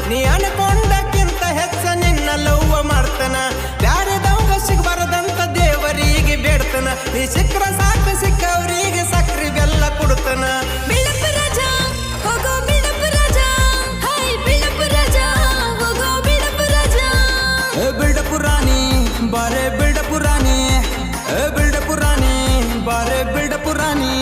ನೀ ಅನ್ಕೊಂಡಕ್ಕಿಂತ ಹೆಚ್ಚ ನಿನ್ನ ಲವ್ವ ಮಾಡ್ತನ ಬ್ಯಾರೆದವಂಗ ಸಿಗಬಾರದಂತ ದೇವರಿಗೆ ಬೇಡ್ತನ ನೀ ಸಿಕ್ಕ್ರ ಸಾಕು ಸಿಕ್ಕವ್ರಿಗೆ ಸಕ್ರಿ ಬೆಲ್ಲ ಕೊಡ್ತನ ಬಿಳಪು ರಾಜ ಹೋಗೋ ಬಿಳಪು ರಾಜ ಹೈ ಬಿಳಪು ರಾಜ ಹೋಗೋ ಬಿಳಪು ರಾಜ ಬಿಲ್ಡಪು ರಾಣಿ ಬಾರೆ ಬಿಲ್ಡಪು ರಾಣಿ ಬಿಲ್ಡಪು ರಾಣಿ ಬಾರೆ ಬಿಲ್ಡಪು ರಾಣಿ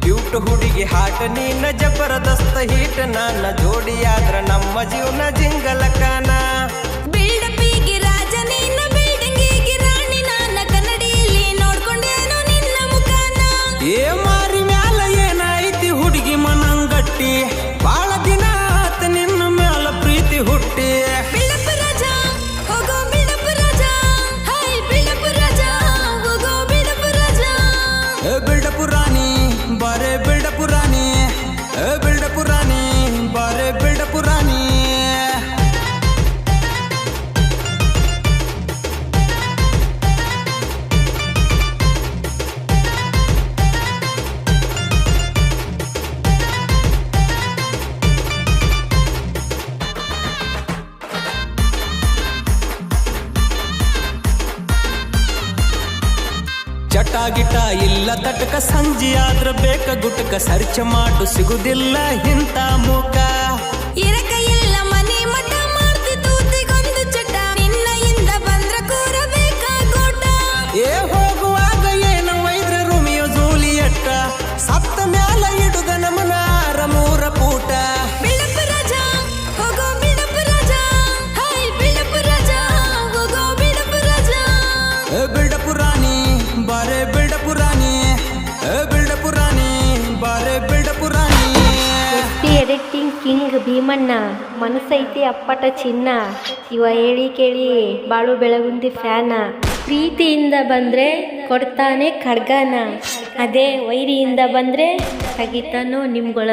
ಕ್ಯೂಟ್ ಹುಡುಗಿ ಹಾಟ ನೀನ ಜಬರದಸ್ತ ಹೀಟ್ ನನ್ನ ಜೋಡಿಯಾದ್ರ ನಮ್ಮ ಜೀವನ ಜಿಂಗಲಕಾನ ಬಿಲ್ಡಪಿಗೆ ರಾಜ ನಿನ್ನ ಬಿಲ್ಡಿಂಗಿಗೆ ರಾಣಿ ನಾನ ಕನ್ನಡಿಯಲ್ಲಿ ನೋಡ್ಕೊಂಡೇನು ನಿನ್ನ ಮುಖಾನ ಏ ಮಾರಿ ಮ್ಯಾಲ ಏನೈತಿ ಹುಡುಗಿ ಮನಂಗಟ್ಟಿ ಬಾಳ ದಿನ ಆತ ನಿನ್ನ ಮ್ಯಾಲ ಪ್ರೀತಿ ಹುಟ್ಟಿ ಬಿಳಪು ರಾಜ ಹೋಗೋ ಬಿಳಪು ರಾಜ ಹೈ ಬಿಳಪು ರಾಜ ಹೋಗೋ ಬಿಳಪು ರಾಜ ಬಿಲ್ಡಪು ರಾಣಿ ಬಾರೆ ಬಿಲ್ಡಪು ರಾಣಿ ಬಿಲ್ಡಪು ರಾಣಿ ಬಾರೆ ಬಿಲ್ಡಪು ರಾಣಿ ಚಟ ಗಿಟ ಇಲ್ಲ ತಟಕ ಸಂಜೆ ಆದ್ರ ಬೇಕ ಗುಟಕ ಸರ್ಚ ಮಾಡು ಸಿಗುದಿಲ್ಲ ಇಂಥ ಮುಖ ಇರಕ ಇಲ್ಲ ಮನೆ ಮಠ ಮಾಡ್ತಿ ತೂತಿಗೊಂದು ಚಟ ನಿನ್ನೆಯಿಂದ ಬಂದ್ರ ಕೂರಬೇಕ ಗೋಟ ಏ ಹೋಗುವಾಗ ಏನು ವೈದ್ರ ರೋಮಿಯೋ ಜೂಲಿಯಟ್ಟ ಸಪ್ತ ಮ್ಯಾಲ ಇಡುದ ನಮನಾರ ಮೂರ ಪೂಟ ಬಿಳಪು ರಾಜ ಹೋಗೋ ಬಿಳಪು ರಾಜ ಹೈ ಬಿಳಪು ರಾಜ ಹೋಗೋ ಬಿಳಪು ರಾಜ ಬಿಲ್ಡಪು ರಾಣಿ ಬಾರೆ ಬಿಲ್ಡಪು ರಾಣಿ ಬಿಲ್ಡಪು ರಾಣಿ ಬಾರೆ ಬಿಲ್ಡಪು ರಾಣಿ ಎಡಿಟಿಂಗ್ ಕಿಂಗ್ ಭೀಮಣ್ಣ ಮನಸ್ಸೈತಿ ಅಪ್ಪಟ ಚಿನ್ನ ಇವ ಹೇಳಿ ಕೇಳಿ ಬಾಳು ಬೆಳಗುಂದಿ ಫ್ಯಾನ ಪ್ರೀತಿಯಿಂದ ಬಂದ್ರೆ ಕೊಡ್ತಾನೆ ಖಡ್ಗಾನ ಅದೇ ವೈರಿಯಿಂದ ಬಂದ್ರೆ ತೆಗಿತಾನೋ ನಿಮ್ಗಳ